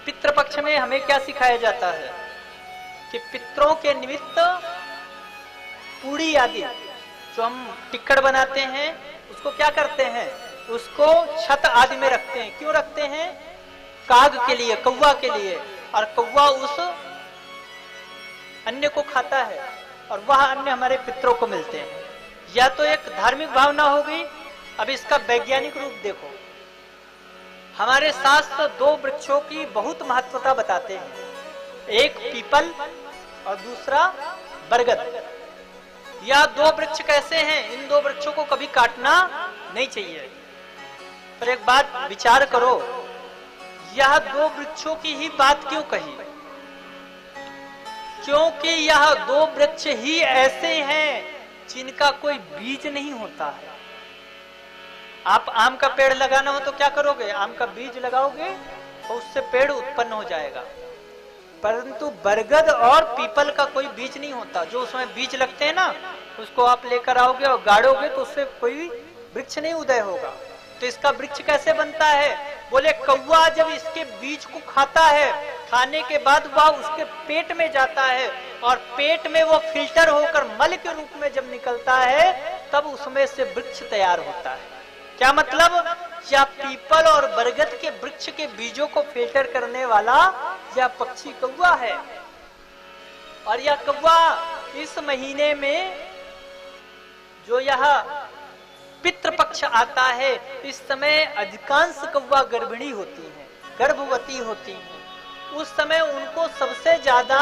पितृपक्ष में हमें क्या सिखाया जाता है कि पितरों के निमित्त पूड़ी आदि जो हम टिक्कड़ बनाते हैं उसको क्या करते हैं, उसको छत आदि में रखते हैं। क्यों रखते हैं? काग के लिए, कौवा के लिए। और कौवा उस अन्न को खाता है और वह अन्न हमारे पितरों को मिलते हैं। या तो एक धार्मिक भावना हो गई। अब इसका वैज्ञानिक रूप देखो। हमारे शास्त्र दो वृक्षों की बहुत महत्वता बताते हैं, एक पीपल और दूसरा बरगद। यह दो वृक्ष कैसे हैं? इन दो वृक्षों को कभी काटना नहीं चाहिए। पर एक बात विचार करो, यह दो वृक्षों की ही बात क्यों कही? क्योंकि यह दो वृक्ष ही ऐसे हैं जिनका कोई बीज नहीं होता है। आप आम का पेड़ लगाना हो तो क्या करोगे? आम का बीज लगाओगे तो उससे पेड़ उत्पन्न हो जाएगा। परंतु बरगद और पीपल का कोई बीज नहीं होता। जो उसमें बीज लगते हैं ना, उसको आप लेकर आओगे और गाड़ोगे तो उससे कोई वृक्ष नहीं उदय होगा। तो इसका वृक्ष कैसे बनता है? बोले कौवा जब इसके बीज को खाता है, खाने के बाद वह उसके पेट में जाता है और पेट में वो फिल्टर होकर मल के रूप में जब निकलता है तब उसमें से वृक्ष तैयार होता है। क्या मतलब? यह पीपल और बरगद के वृक्ष के बीजों को फिल्टर करने वाला यह पक्षी कौवा है। और यह कौवा इस महीने में जो यह पितृपक्ष आता है, इस समय अधिकांश कौवा गर्भिणी होती हैं, गर्भवती होती हैं। उस समय उनको सबसे ज्यादा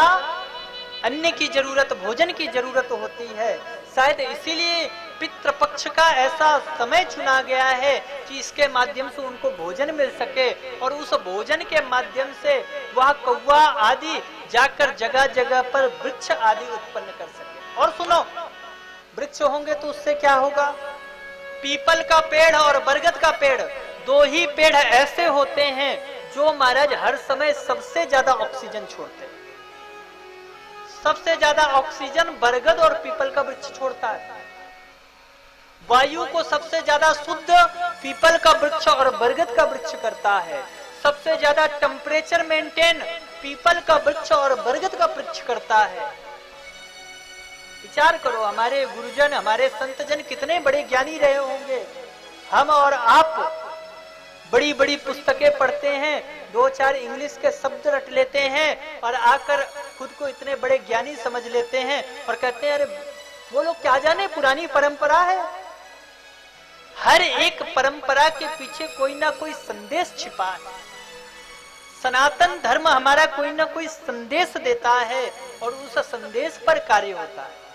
अन्न की जरूरत, भोजन की जरूरत होती है। शायद इसीलिए पितृपक्ष का ऐसा समय चुना गया है कि इसके माध्यम से उनको भोजन मिल सके और उस भोजन के माध्यम से वह कौवा आदि जाकर जगह जगह पर वृक्ष आदि उत्पन्न कर सके। और सुनो, वृक्ष होंगे तो उससे क्या होगा? पीपल का पेड़ और बरगद का पेड़, दो ही पेड़ ऐसे होते हैं जो महाराज हर समय सबसे ज्यादा ऑक्सीजन छोड़ते हैं। सबसे ज्यादा ऑक्सीजन बरगद और पीपल का वृक्ष छोड़ता है। वायु को सबसे ज्यादा शुद्ध पीपल का वृक्ष और बरगद का वृक्ष करता है। सबसे ज्यादा टेम्परेचर मेंटेन पीपल का वृक्ष और बरगद का वृक्ष करता है। विचार करो, हमारे गुरुजन, हमारे संतजन कितने बड़े ज्ञानी रहे होंगे। हम और आप बड़ी बड़ी पुस्तकें पढ़ते हैं, दो चार इंग्लिश के शब्द रट लेते हैं और आकर खुद को इतने बड़े ज्ञानी समझ लेते हैं और कहते हैं अरे वो लोग क्या जाने, पुरानी परंपरा है। हर एक परंपरा के पीछे कोई ना कोई संदेश छिपा है। सनातन धर्म हमारा कोई ना कोई संदेश देता है और उस संदेश पर कार्य होता है।